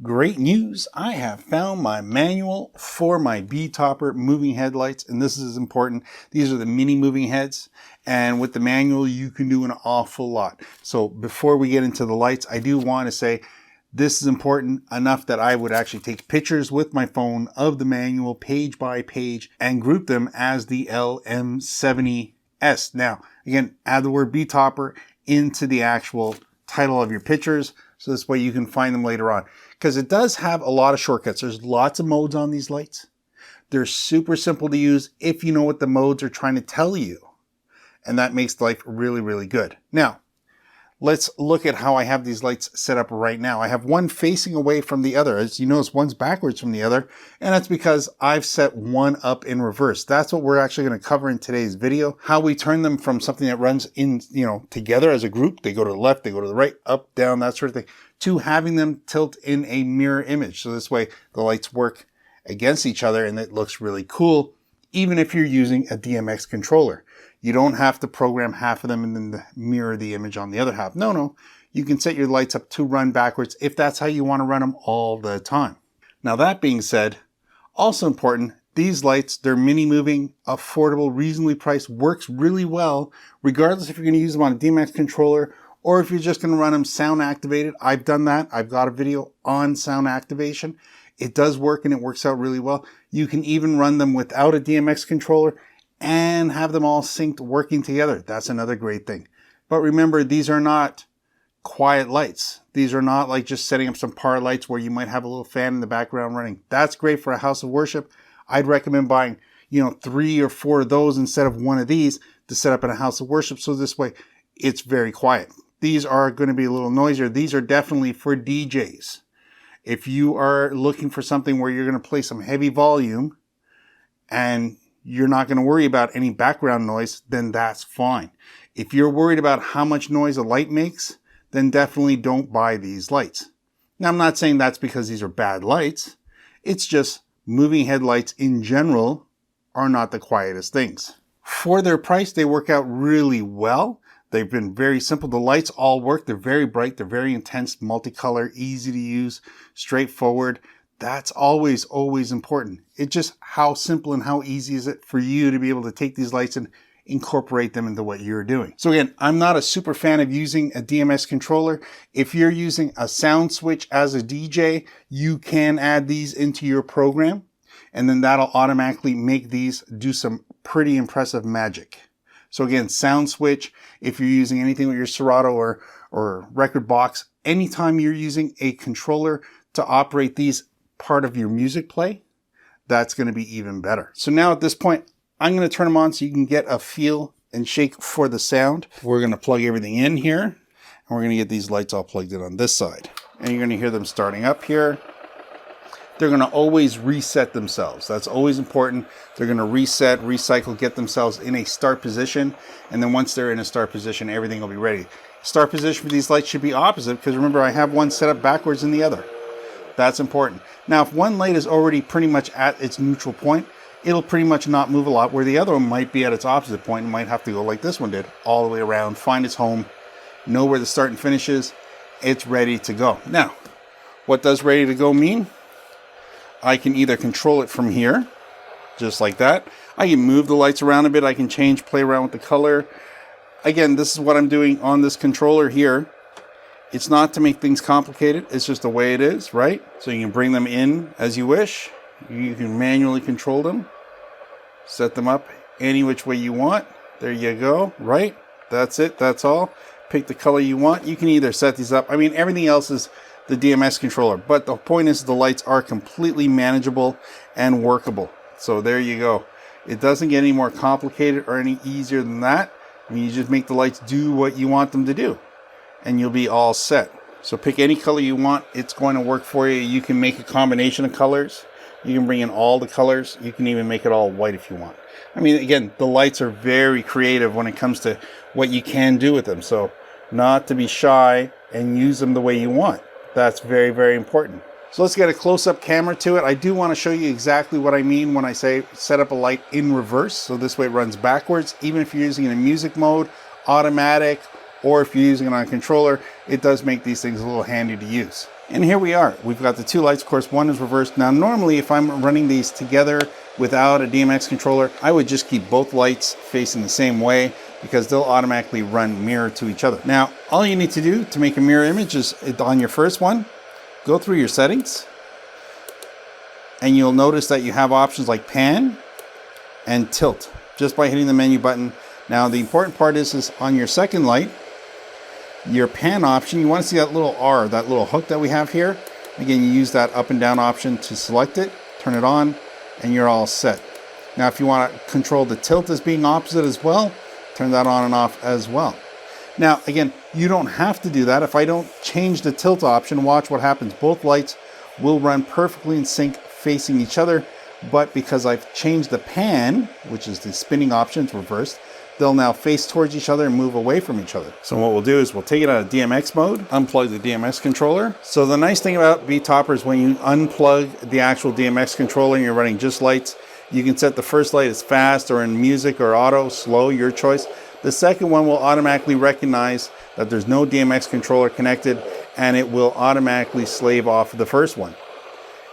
Great news, I have found my manual for my Betopper moving headlights, and this is important. These are the mini moving heads, and with the manual you can do an awful lot. So before we get into the lights, I do want to say this is important enough that I would actually take pictures with my phone of the manual page by page and group them as the LM70S. Now, again, add the word Betopper into the actual title of your pictures, so this way you can find them later on. Because it does have a lot of shortcuts. There's lots of modes on these lights. They're super simple to use if you know what the modes are trying to tell you. And that makes life really, really good. Now, let's look at how I have these lights set up right now. I have one facing away from the other. As you notice, one's backwards from the other. And that's because I've set one up in reverse. That's what we're actually going to cover in today's video. How we turn them from something that runs in, together as a group. They go to the left, they go to the right, up, down, that sort of thing, to having them tilt in a mirror image. So this way the lights work against each other and it looks really cool, even if you're using a DMX controller. You don't have to program half of them and then mirror the image on the other half. No. You can set your lights up to run backwards if that's how you want to run them all the time. Now that being said, also important, these lights, they're mini moving, affordable, reasonably priced, works really well, regardless if you're going to use them on a DMX controller or if you're just going to run them sound activated. I've done that. I've got a video on sound activation. It does work and it works out really well. You can even run them without a DMX controller and have them all synced working together. That's another great thing. But remember, these are not quiet lights. These are not like just setting up some par lights where you might have a little fan in the background running. That's great for a house of worship. I'd recommend buying, 3 or 4 of those instead of one of these to set up in a house of worship. So this way it's very quiet. These are going to be a little noisier. These are definitely for DJs. If you are looking for something where you're going to play some heavy volume and you're not going to worry about any background noise, then that's fine. If you're worried about how much noise a light makes, then definitely don't buy these lights. Now, I'm not saying that's because these are bad lights. It's just moving headlights in general are not the quietest things. For their price, they work out really well. They've been very simple. The lights all work. They're very bright. They're very intense, multicolor, easy to use, straightforward. That's always important. It's just how simple and how easy is it for you to be able to take these lights and incorporate them into what you're doing. So again, I'm not a super fan of using a DMX controller. If you're using a sound switch as a DJ, you can add these into your program, and then that'll automatically make these do some pretty impressive magic. So again, sound switch, if you're using anything with your Serato or record box, anytime you're using a controller to operate these part of your music play, that's going to be even better. So now at this point, I'm going to turn them on so you can get a feel and shake for the sound. We're going to plug everything in here, and we're going to get these lights all plugged in on this side. And you're going to hear them starting up here. They're going to always reset themselves. That's always important. They're going to reset, recycle, get themselves in a start position. And then once they're in a start position, everything will be ready. Start position for these lights should be opposite because remember, I have one set up backwards than the other. That's important. Now, if one light is already pretty much at its neutral point, it'll pretty much not move a lot, where the other one might be at its opposite point and might have to go like this one did, all the way around, find its home, know where the start and finish is. It's ready to go. Now, what does ready to go mean? I can either control it from here, just like that. I can move the lights around a bit. I can change, play around with the color. Again, this is what I'm doing on this controller here. It's not to make things complicated. It's just the way it is, right? So you can bring them in as you wish. You can manually control them. Set them up any which way you want. There you go, right? That's it. That's all. Pick the color you want. You can either set these up. I mean, everything else is the DMX controller. But the point is the lights are completely manageable and workable. So there you go. It doesn't get any more complicated or any easier than that. I mean, you just make the lights do what you want them to do, and you'll be all set. So pick any color you want. It's going to work for you. You can make a combination of colors. You can bring in all the colors. You can even make it all white if you want. I mean, again, the lights are very creative when it comes to what you can do with them. So not to be shy and use them the way you want. That's very, very important. So let's get a close-up camera to it. I do want to show you exactly what I mean when I say set up a light in reverse. So this way it runs backwards. Even if you're using it in music mode, automatic, or if you're using it on a controller, it does make these things a little handy to use. And here we are. We've got the two lights. Of course, one is reversed. Now, normally, if I'm running these together without a DMX controller, I would just keep both lights facing the same way because they'll automatically run mirror to each other. Now, all you need to do to make a mirror image is on your first one, go through your settings, and you'll notice that you have options like pan and tilt just by hitting the menu button. Now, the important part is on your second light, your pan option, you want to see that little R, that little hook that we have here. Again, you use that up and down option to select it, turn it on, and you're all set. Now, if you want to control the tilt as being opposite as well, turn that on and off as well. Now, again, you don't have to do that. If I don't change the tilt option, watch what happens. Both lights will run perfectly in sync facing each other, but because I've changed the pan, which is the spinning option, it's reversed, they'll now face towards each other and move away from each other. So what we'll do is we'll take it out of DMX mode, unplug the DMX controller. So the nice thing about Betopper is when you unplug the actual DMX controller and you're running just lights, you can set the first light as fast or in music or auto, slow, your choice. The second one will automatically recognize that there's no DMX controller connected and it will automatically slave off the first one.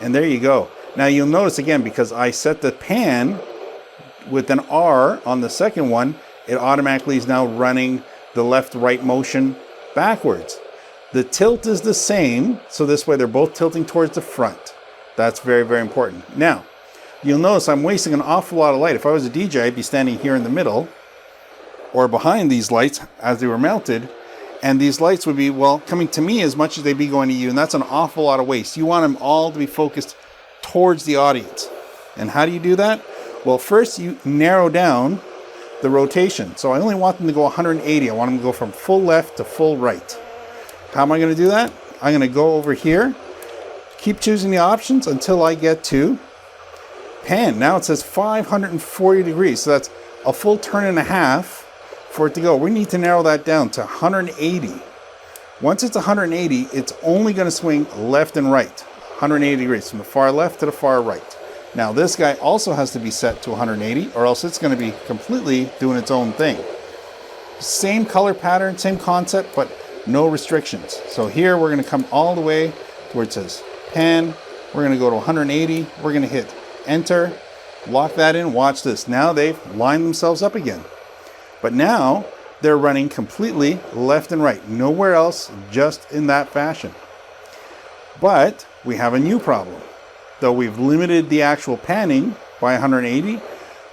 And there you go. Now you'll notice again, because I set the pan with an R on the second one, it automatically is now running the left-right motion backwards. The tilt is the same, so this way they're both tilting towards the front. That's very, very important. Now, you'll notice I'm wasting an awful lot of light. If I was a DJ, I'd be standing here in the middle or behind these lights as they were mounted, and these lights would be, well, coming to me as much as they'd be going to you, and that's an awful lot of waste. You want them all to be focused towards the audience. And how do you do that? Well, first you narrow down the rotation. So I only want them to go 180. I want them to go from full left to full right. How am I going to do that? I'm going to go over here, keep choosing the options until I get to pan. Now it says 540 degrees. So that's a full turn and a half for it to go. We need to narrow that down to 180. Once it's 180, it's only going to swing left and right. 180 degrees from the far left to the far right. Now this guy also has to be set to 180 or else it's going to be completely doing its own thing. Same color pattern, same concept, but no restrictions. So here we're going to come all the way to where it says pan. We're going to go to 180. We're going to hit enter, lock that in. Watch this. Now they've lined themselves up again. But now they're running completely left and right. Nowhere else, just in that fashion. But we have a new problem. Though we've limited the actual panning by 180,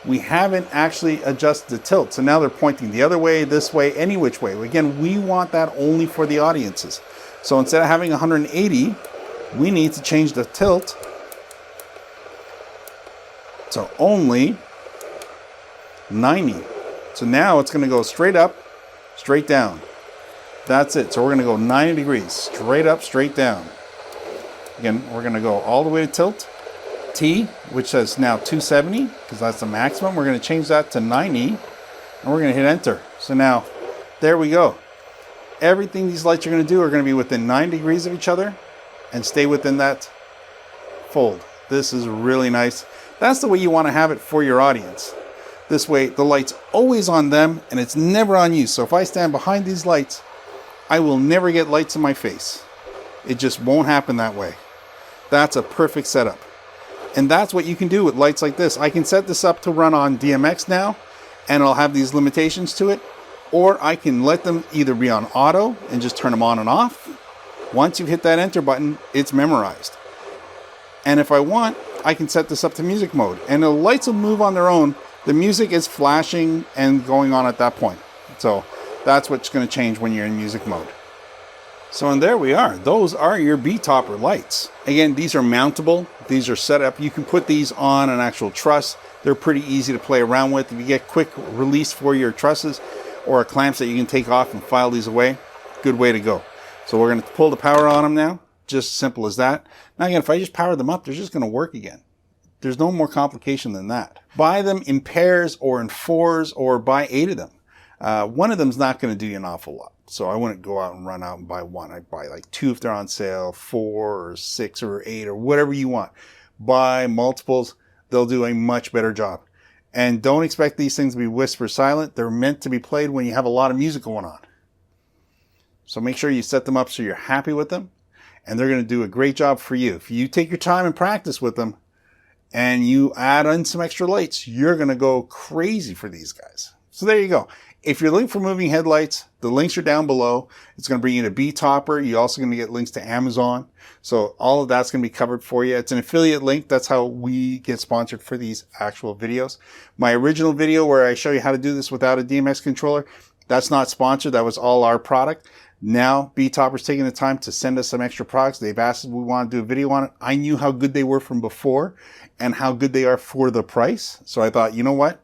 we haven't actually adjusted the tilt. So now they're pointing the other way, this way, any which way. Again, we want that only for the audiences. So instead of having 180, we need to change the tilt to only 90. So now it's going to go straight up, straight down. That's it. So we're going to go 90 degrees, straight up, straight down. Again, we're going to go all the way to tilt, T, which says now 270, because that's the maximum. We're going to change that to 90, and we're going to hit enter. So now, there we go. Everything these lights are going to do are going to be within 9 degrees of each other and stay within that fold. This is really nice. That's the way you want to have it for your audience. This way, the light's always on them, and it's never on you. So if I stand behind these lights, I will never get lights in my face. It just won't happen that way. That's a perfect setup. And that's what you can do with lights like this. I can set this up to run on DMX now, and I'll have these limitations to it. Or I can let them either be on auto and just turn them on and off. Once you hit that enter button, it's memorized. And if I want, I can set this up to music mode. And the lights will move on their own. The music is flashing and going on at that point. So that's what's going to change when you're in music mode. So and there we are. Those are your Betopper lights. Again, these are mountable. These are set up. You can put these on an actual truss. They're pretty easy to play around with. If you get quick release for your trusses or clamps that you can take off and file these away, good way to go. So we're going to pull the power on them now. Just simple as that. Now again, if I just power them up, they're just going to work again. There's no more complication than that. Buy them in pairs or in fours or buy 8 of them. One of them's not going to do you an awful lot. So I wouldn't go out and run out and buy one. I'd buy like 2 if they're on sale, 4 or 6 or 8 or whatever you want. Buy multiples. They'll do a much better job. And don't expect these things to be whisper silent. They're meant to be played when you have a lot of music going on. So make sure you set them up so you're happy with them. and they're going to do a great job for you. If you take your time and practice with them and you add in some extra lights, you're going to go crazy for these guys. So there you go. If you're looking for moving headlights, the links are down below. It's going to bring you to Betopper. You're also going to get links to Amazon. So all of that's going to be covered for you. It's an affiliate link. That's how we get sponsored for these actual videos. My original video where I show you how to do this without a DMX controller, that's not sponsored. That was all our product. Now, Betopper's taking the time to send us some extra products. They've asked if we want to do a video on it. I knew how good they were from before and how good they are for the price. So I thought, you know what?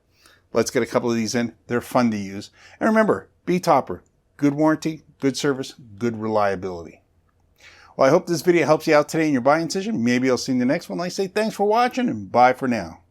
Let's get a couple of these in. They're fun to use. And remember, Betopper, good warranty, good service, good reliability. Well, I hope this video helps you out today in your buying decision. Maybe I'll see you in the next one. Like I say, thanks for watching and bye for now.